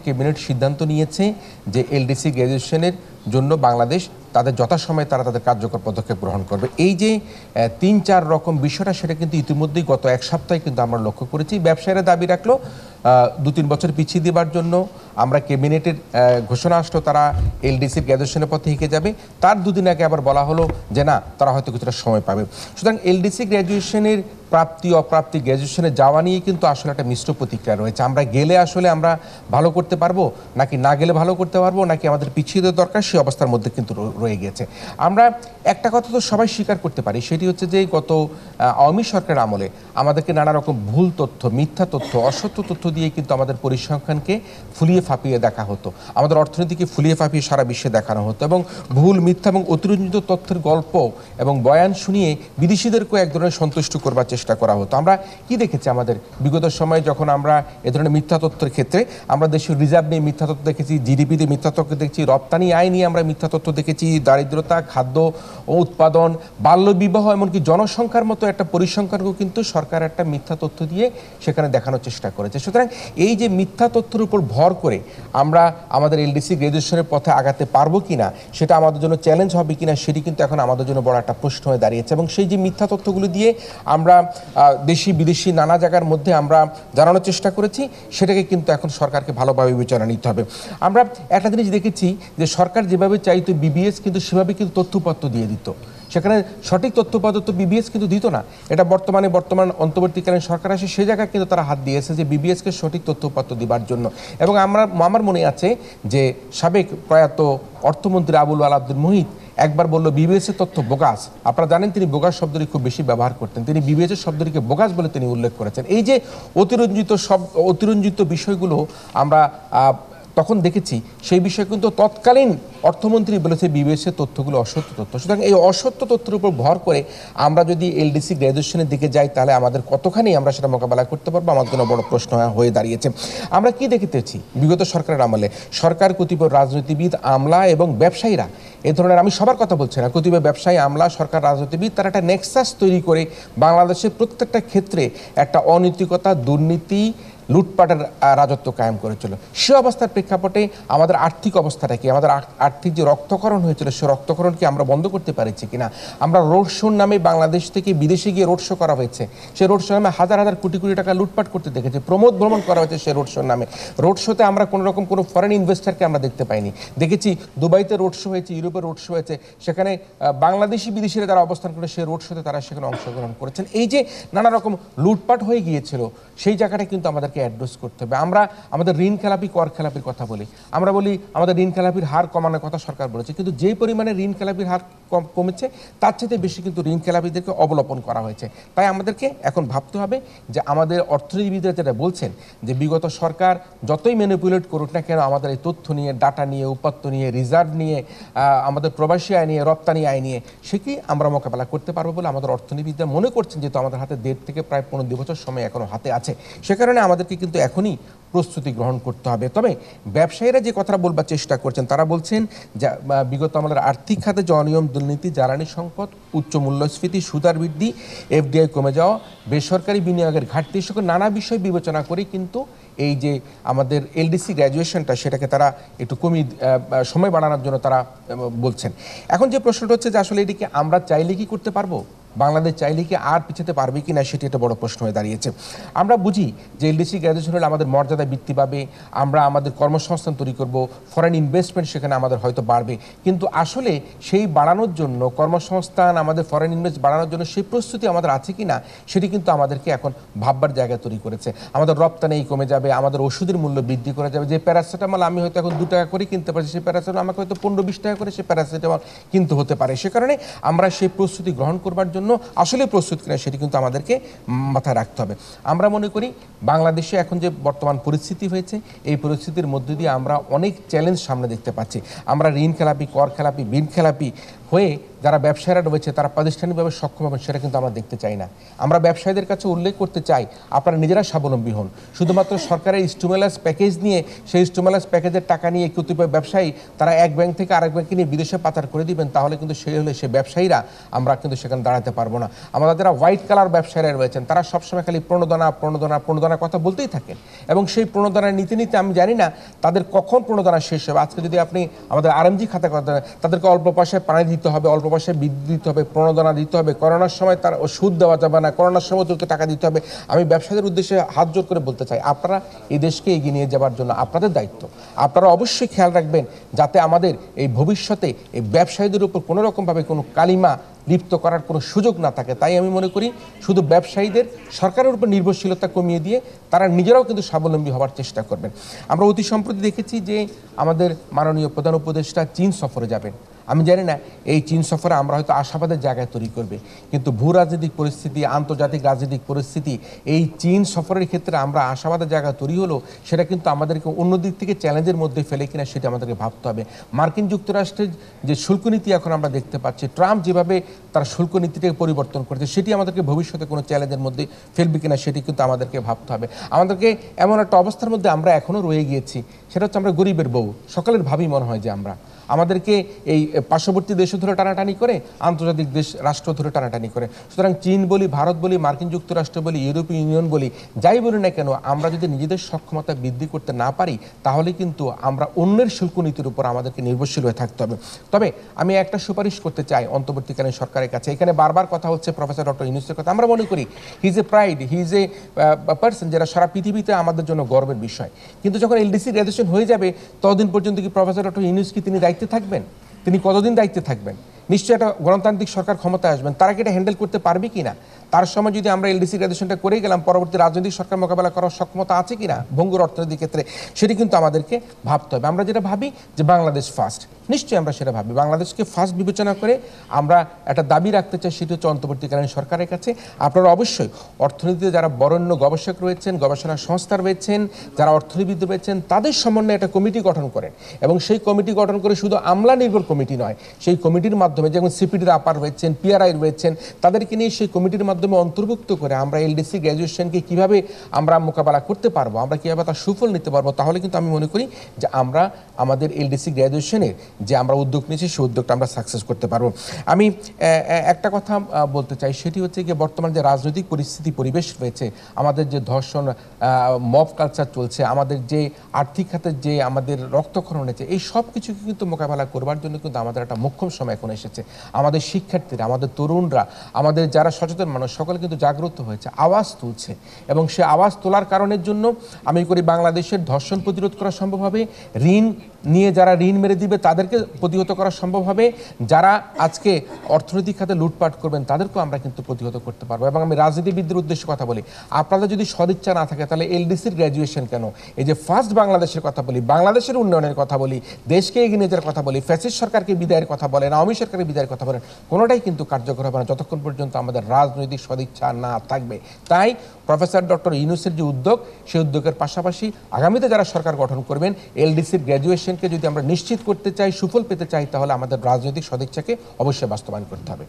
Cabinet সিদ্ধান্ত নিয়েছে যে এলডিসি গ্র্যাজুয়েশনের জন্য বাংলাদেশ তাদের যথাসময়ে তারা তাদের কার্যকর পদক্ষেপ গ্রহণ করবে। এই যে ৩-৪ রকম বিষয়টা, সেটা কিন্তু ইতিমধ্যেই গত এক সপ্তাহে কিন্তু আমরা লক্ষ্য করেছি। ব্যবসায়ীরা দাবি রাখলো 2-3 বছর পিছিয়ে দেওয়ার জন্য। আমরা ক্যাবিনেটের ঘোষণা আসলো তারা এলডিসির গ্র্যাজুয়েশনের পথে এগিয়ে যাবে। তার দুদিন আগে আবার বলা হলো যে না, তারা হয়তো কিছুটা সময় পাবে। সুতরাং এলডিসি গ্র্যাজুয়েশনের প্রাপ্তি অপ্রাপ্তি, গ্র্যাজুয়েশনে যাওয়া নিয়ে কিন্তু আসলে একটা মিশ্র প্রতিক্রিয়া রয়েছে। আমরা গেলে আসলে আমরা ভালো করতে পারবো, নাকি না গেলে ভালো করতে পারবো, নাকি আমাদের পিছিয়ে দেওয়া দরকার, সেই অবস্থার মধ্যে কিন্তু রয়ে গেছে। আমরা একটা কথা তো সবাই স্বীকার করতে পারি, সেটি হচ্ছে যে গত আওয়ামী সরকারের আমলে আমাদেরকে নানা রকম ভুল তথ্য, মিথ্যা তথ্য, অসত্য তথ্য দিয়ে কিন্তু আমাদের পরিসংখ্যানকে ফুলিয়ে ফাঁপিয়ে দেখা হতো, আমাদের অর্থনীতিকে ফুলিয়ে ফাঁপিয়ে সারা বিশ্বে দেখানো হতো, এবং ভুল, মিথ্যা এবং অতিরঞ্জিত তথ্যের গল্প এবং বয়ান শুনিয়ে বিদেশিদেরকেও এক ধরনের সন্তুষ্ট করবার চেষ্টা করা হতো। আমরা কি দেখেছি আমাদের বিগত সময়ে, যখন আমরা এ ধরনের মিথ্যা তথ্যের ক্ষেত্রে আমরা দেশের রিজার্ভ নিয়ে মিথ্যা তথ্য দেখেছি, জিডিপিতে মিথ্যা তথ্য দেখেছি, রপ্তানি আয় নিয়ে আমরা মিথ্যা তথ্য দেখেছি, দারিদ্রতা, খাদ্য ও উৎপাদন, বাল্যবিবাহ, এমনকি জনসংখ্যার মতো একটা পরিসংখ্যানকেও কিন্তু সরকার একটা মিথ্যা তথ্য দিয়ে সেখানে দেখানোর চেষ্টা করেছে। সুতরাং এই যে মিথ্যা তথ্যের উপর ভর করে আমরা আমাদের এলডিসি গ্র্যাজুয়েশনের পথে আগাতে পারবো কিনা, সেটা আমাদের জন্য চ্যালেঞ্জ হবে কিনা, সেটি কিন্তু এখন আমাদের জন্য বড় একটা প্রশ্ন হয়ে দাঁড়িয়েছে। এবং সেই যে মিথ্যা তথ্যগুলো দিয়ে আমরা দেশি বিদেশি নানা জায়গার মধ্যে আমরা জানানোর চেষ্টা করেছি, সেটাকে কিন্তু এখন সরকারকে ভালোভাবে বিবেচনা নিতে হবে। আমরা একটা জিনিস দেখেছি যে সরকার যেভাবে চাইতো বিবিএস কিন্তু সেভাবে কিন্তু তথ্যপত্র দিয়ে দিত, সেখানে সঠিক তথ্যপত্র তো বিবিএস কিন্তু দিত না। এটা বর্তমান অন্তর্বর্তীকালীন সরকার আসে, সে জায়গায় কিন্তু তারা হাত দিয়েছে যে বিবিএসকে সঠিক তথ্যপত্র দিবার জন্য। এবং আমার মনে আছে যে সাবেক প্রয়াত অর্থমন্ত্রী আবুল আল আব্দুল মুহিত একবার বললো বিবিএসের তথ্য বোগাস। আপনারা জানেন তিনি বোগাস শব্দটি খুব বেশি ব্যবহার করতেন, তিনি বিবিএসের শব্দটিকে বোগাস বলে তিনি উল্লেখ করেছেন। এই যে অতিরঞ্জিত বিষয়গুলো আমরা তখন দেখেছি, সেই বিষয়ে কিন্তু তৎকালীন অর্থমন্ত্রী বলেছে বিবিএসের তথ্যগুলো অসত্য তথ্য। সুতরাং এই অসত্য তথ্যের উপর ভর করে আমরা যদি এলডিসি গ্র্যাজুয়েশনের দিকে যাই, তাহলে আমাদের কতখানি আমরা সেটা মোকাবেলা করতে পারবো, আমার জন্য বড় প্রশ্ন হয়ে দাঁড়িয়েছে। আমরা কি দেখতেছি বিগত সরকারের আমলে, সরকার, কতিপয় রাজনীতিবিদ, আমলা এবং ব্যবসায়ীরা এ ধরনের, আমি সবার কথা বলছি না, কতিপয় ব্যবসায়ী, আমলা, সরকার, রাজনীতিবিদ, তারা একটা নেক্সাস তৈরি করে বাংলাদেশের প্রত্যেকটা ক্ষেত্রে একটা অনৈতিকতা, দুর্নীতি, লুটপাটের রাজত্ব কায়েম করেছিল। সে অবস্থার প্রেক্ষাপটে আমাদের আর্থিক অবস্থাটা কি, আমাদের আর্থিক যে রক্তকরণ হয়েছিল, সে রক্তকরণকে আমরা বন্ধ করতে পারছি কিনা? আমরা রোড শোর নামে বাংলাদেশ থেকে বিদেশে গিয়ে রোড শো করা হয়েছে, সে রোড শো নামে হাজার হাজার কোটি কোটি টাকা লুটপাট করতে দেখেছি, প্রমোদ ভ্রমণ করা হয়েছে সে রোড শোর নামে। রোড শোতে আমরা কোনো রকম কোনো ফরেন ইনভেস্টারকে আমরা দেখতে পাইনি। দেখেছি দুবাইতে রোড শো হয়েছে, ইউরোপে রোড শো হয়েছে, সেখানে বাংলাদেশি বিদেশিরা যারা অবস্থান করে সেই রোড শোতে তারা সেখানে অংশগ্রহণ করেছেন। এই যে নানা রকম লুটপাট হয়ে গিয়েছিল, সেই জায়গাটা কিন্তু আমাদেরকে অ্যাড্রেস করতে হবে। আমরা আমাদের ঋণ খেলাপি, কর খেলাপির কথা বলি, আমরা বলি আমাদের ঋণ খেলাপির হার কমানোর কথা সরকার বলেছে, কিন্তু যে পরিমাণে ঋণ খেলাপির হার কমেছে তার চাইতে বেশি কিন্তু ঋণ খেলাপিদেরকে অবলোপন করা হয়েছে। তাই আমাদেরকে এখন ভাবতে হবে যে আমাদের অর্থনীতিবিদরা যেটা বলছেন যে বিগত সরকার যতই ম্যানিপুলেট করুক না কেন, আমাদের এই তথ্য নিয়ে, ডাটা নিয়ে, উপাত্ত নিয়ে, রিজার্ভ নিয়ে, আমাদের প্রবাসী আয় নিয়ে, রপ্তানি আয় নিয়ে, সে কি আমরা মোকাবেলা করতে পারবো বলে আমাদের অর্থনীতিবিদরা মনে করছেন, যেহেতু আমাদের হাতে 1.5 থেকে প্রায় 15 বছর সময় এখনো হাতে আছে। সে কারণে আমাদেরকে কিন্তু এখনই প্রস্তুতি গ্রহণ করতে হবে। তবে ব্যবসায়ীরা যে কথাটা বলবার চেষ্টা করছেন, তারা বলছেন যে বিগত আমাদের আর্থিক খাতে যে অনিয়ম, দুর্নীতি, জ্বালানি সংকট, উচ্চ মূল্যস্ফীতি, সুদার বৃদ্ধি, এফডিআই কমে যাওয়া, বেসরকারি বিনিয়োগের ঘাটতি, সকল নানা বিষয় বিবেচনা করে কিন্তু এই যে আমাদের এলডিসি গ্র্যাজুয়েশনটা, সেটাকে তারা একটু কমিয়ে সময় বাড়ানোর জন্য তারা বলছেন। এখন যে প্রশ্নটা হচ্ছে যে আসলে এটিকে আমরা চাইলে কি করতে পারবো, বাংলাদেশ চাইলে কি আর পিছাতে পারবে কি না, সেটি একটা বড় প্রশ্ন হয়ে দাঁড়িয়েছে। আমরা বুঝি যে এলডিসি গ্র্যাজুয়েশন হলে আমাদের মর্যাদা বৃদ্ধি পাবে, আমরা আমাদের কর্মসংস্থান তৈরি করব, ফরেন ইনভেস্টমেন্ট সেখানে আমাদের হয়তো বাড়বে, কিন্তু আসলে সেই বাড়ানোর জন্য, কর্মসংস্থান, আমাদের ফরেন ইনভেস্ট বাড়ানোর জন্য সেই প্রস্তুতি আমাদের আছে কি না, সেটি কিন্তু আমাদেরকে এখন ভাববার জায়গা তৈরি করেছে। আমাদের রপ্তানি কমে যাবে, আমাদের ওষুধের মূল্য বৃদ্ধি করে যাবে। যে প্যারাসিটামল আমি হয়তো এখন 2 টাকা করে কিনতে পারছি, সেই প্যারাসিটামল আমাকে হয়তো 15-20 টাকা করে সে প্যারাসিটামল কিনতে হতে পারে। সে কারণে আমরা সেই প্রস্তুতি গ্রহণ করবার জন্য আসলে প্রস্তুত কিনা, সেটি কিন্তু আমাদেরকে মাথায় রাখতে হবে। আমরা মনে করি বাংলাদেশে এখন যে বর্তমান পরিস্থিতি হয়েছে, এই পরিস্থিতির মধ্যে দিয়ে আমরা অনেক চ্যালেঞ্জ সামনে দেখতে পাচ্ছি। আমরা ঋণ খেলাপি, কর খেলাপি, বিন খেলাপি, হয়ে যারা ব্যবসায়ীরা রয়েছে তারা প্রাতিষ্ঠানিকভাবে সক্ষম হবেন সেটা কিন্তু আমরা দেখতে চাই না। আমরা ব্যবসায়ীদের কাছে উল্লেখ করতে চাই আপনারা নিজেরা স্বাবলম্বী হন। শুধুমাত্র সরকারের স্টিমুলাস প্যাকেজ নিয়ে সেই স্টিমুলাস প্যাকেজের টাকা নিয়ে কতিপয় ব্যবসায়ী তারা এক ব্যাংক থেকে আরেক ব্যাংকে নিয়ে বিদেশে পাচার করে দিবেন, তাহলে কিন্তু সে ব্যবসায়ীরা আমরা কিন্তু সেখানে দাঁড়াতে পারবো না। আমাদের যারা হোয়াইট কালার ব্যবসায়ীরা রয়েছেন তারা সবসময় খালি প্রণোদনার কথা বলতেই থাকেন, এবং সেই প্রণোদনার নীতি নিতে আমি জানি না তাদের কখন প্রণোদনা শেষ হবে। আজকে যদি আপনি আমাদের আরএমজি খাতা কথা, তাদেরকে অল্প পয়সায় পানি দিতে হবে, অল্প পয়সায় বিদ্যুৎ দিতে হবে, প্রণোদনা দিতে হবে, করোনার সময় তার সুদ দেওয়া যাবে না, করোনার সময় অতিরিক্ত টাকা দিতে হবে। আমি ব্যবসায়ীদের উদ্দেশ্যে হাত জোর করে বলতে চাই, আপনারা এই দেশকে এগিয়ে নিয়ে যাওয়ার জন্য আপনাদের দায়িত্ব। আপনারা অবশ্যই খেয়াল রাখবেন যাতে আমাদের এই ভবিষ্যতে এই ব্যবসায়ীদের উপর কোনো রকমভাবে কোনো কালিমা লিপ্ত করার কোনো সুযোগ না থাকে। তাই আমি মনে করি শুধু ব্যবসায়ীদের সরকারের উপর নির্ভরশীলতা কমিয়ে দিয়ে তারা নিজেরাও কিন্তু স্বাবলম্বী হওয়ার চেষ্টা করবেন। আমরা অতি সম্প্রতি দেখেছি যে আমাদের মাননীয় প্রধান উপদেষ্টা চীন সফরে যাবেন। আমি জানি না এই চীন সফরে আমরা হয়তো আশাবাদের জায়গায় তৈরি করবে, কিন্তু ভূ রাজনৈতিক পরিস্থিতি, আন্তর্জাতিক রাজনৈতিক পরিস্থিতি এই চীন সফরের ক্ষেত্রে আমরা আশাবাদের জায়গা তৈরি হলো সেটা কিন্তু আমাদেরকে অন্য দিক থেকে চ্যালেঞ্জের মধ্যে ফেলে কিনা সেটা আমাদেরকে ভাবতে হবে। মার্কিন যুক্তরাষ্ট্রের যে শুল্ক নীতি এখন আমরা দেখতে পাচ্ছি, ট্রাম্প যেভাবে তার শুল্ক নীতিটাকে পরিবর্তন করেছে সেটি আমাদেরকে ভবিষ্যতে কোনো চ্যালেঞ্জের মধ্যে ফেলবে কিনা সেটি কিন্তু আমাদেরকে ভাবতে হবে। আমাদেরকে এমন একটা অবস্থার মধ্যে আমরা এখনও রয়ে গিয়েছি, সেটা হচ্ছে আমরা গরিবের বউ। সকলের ভাবি মনে হয় যে আমাদেরকে এই পার্শ্ববর্তী দেশ ধরে টানাটানি করে, আন্তর্জাতিক দেশ রাষ্ট্র ধরে টানাটানি করে। সুতরাং চীন বলি, ভারত বলি, মার্কিন যুক্তরাষ্ট্র বলি, ইউরোপীয় ইউনিয়ন বলি, যাই বলি না কেন, আমরা যদি নিজেদের সক্ষমতা বৃদ্ধি করতে না পারি তাহলে কিন্তু আমরা অন্যের শুল্ক নীতির উপর আমাদেরকে নির্ভরশীল হয়ে থাকতে হবে। তবে আমি একটা সুপারিশ করতে চাই অন্তর্বর্তীকালীন সরকারের কাছে। এখানে বারবার কথা হচ্ছে প্রফেসর ডক্টর ইউনূসের কথা। আমরা মনে করি he is a pride, he is a person যারা সারা পৃথিবীতে আমাদের জন্য গর্বের বিষয়। কিন্তু যখন এলডিসি গ্র্যাজুয়েশন হয়ে যাবে ততদিন পর্যন্ত কি প্রফেসর ডক্টর ইউনূস কি তিনি দায়িত্বে থাকবেন? তিনি কতদিন দায়িত্বে থাকবেন? নিশ্চয়ই একটা গণতান্ত্রিক সরকার ক্ষমতায় আসবেন, তারা কি এটা হ্যান্ডেল করতে পারবে কিনা? তার সময় যদি আমরা এলডিসি গ্র্যাজুয়েশনটা করে গেলাম, পরবর্তী রাজনৈতিক সরকার মোকাবেলা করার সক্ষমতা আছে কিনা ভঙ্গুর অর্থনৈতিক ক্ষেত্রে, সেটি কিন্তু আমাদেরকে ভাবতে হবে। আমরা যেটা ভাবি যে বাংলাদেশ ফার্স্ট, নিশ্চয়ই আমরা সেটা ভাবি। বাংলাদেশকে ফার্স্ট বিবেচনা করে আমরা একটা দাবি রাখতে চাই, সেটি হচ্ছে অন্তর্বর্তীকালীন সরকারের কাছে আপনারা অবশ্যই অর্থনীতিতে যারা বরেণ্য গবেষক রয়েছেন, গবেষণা সংস্থা রয়েছেন, যারা অর্থনীতিবিদ রয়েছেন, তাদের সমন্বয়ে একটা কমিটি গঠন করেন, এবং সেই কমিটি গঠন করে শুধু আমলা নির্ভর কমিটি নয়, সেই কমিটির মাধ্যমে যেমন সিপিডির আপার রয়েছেন, পিআরআই রয়েছেন, তাদেরকে নিয়ে সেই কমিটির মাধ্যমে অন্তর্ভুক্ত করে আমরা এলডিসি গ্র্যাজুয়েশনকে কিভাবে আমরা মোকাবেলা করতে পারবো, আমরা কীভাবে তার সুফল নিতে পারবো, তাহলে কিন্তু আমি মনে করি যে আমরা আমাদের এলডিসি গ্র্যাজুয়েশনের যে আমরা উদ্যোগ নিয়েছি সেই উদ্যোগটা আমরা সাকসেস করতে পারবো। আমি একটা কথা বলতে চাই, সেটি হচ্ছে যে বর্তমান যে রাজনৈতিক পরিস্থিতি পরিবেশ রয়েছে, আমাদের যে ধর্ষণ, মব কালচার চলছে, আমাদের যে আর্থিক খাতের যে আমাদের রক্তক্ষরণ হয়েছে, এই সব কিছুকে কিন্তু মোকাবেলা করবার জন্য কিন্তু আমাদের একটা মোক্ষম সময় এখন এসেছে। আমাদের শিক্ষার্থীরা, আমাদের তরুণরা, আমাদের যারা সচেতন মানুষ সকলে কিন্তু জাগ্রত হয়েছে, আওয়াজ তুলছে, এবং সে আওয়াজ তোলার কারণের জন্য আমি করি বাংলাদেশের ধর্ষণ প্রতিরোধ করা সম্ভব হবে, ঋণ নিয়ে যারা ঋণ মেরে দিবে তাদেরকে প্রতিহত করা সম্ভব হবে, যারা আজকে অর্থনৈতিক খাতে লুটপাট করবেন তাদেরকেও আমরা কিন্তু প্রতিহত করতে পারবো। এবং আমি রাজনীতিবিদদের উদ্দেশ্যে কথা বলি, আপনাদের যদি সদিচ্ছা না থাকে তাহলে এলডিসির গ্র্যাজুয়েশন কেন? এই যে ফার্স্ট বাংলাদেশের কথা বলি, বাংলাদেশের উন্নয়নের কথা বলি, দেশকে এগিয়ে নিয়ে যাওয়ার কথা বলি, ফ্যাসিস্ট সরকারকে বিদায়ের কথা বলেন, আওয়ামী সরকারের বিদায়ের কথা বলেন, কোনোটাই কিন্তু কার্যকর হবে না যতক্ষণ পর্যন্ত আমাদের রাজনৈতিক সদিচ্ছা না থাকবে। তাই প্রফেসর ডক্টর ইউনূসের যে উদ্যোগ, সেই উদ্যোগের পাশাপাশি আগামীতে যারা সরকার গঠন করবেন, এলডিসির গ্র্যাজুয়েশনকে যদি আমরা নিশ্চিত করতে চাই, সুফল পেতে চাই, তাহলে আমাদের রাজনৈতিক সদিচ্ছাকে অবশ্যই বাস্তবায়ন করতে হবে।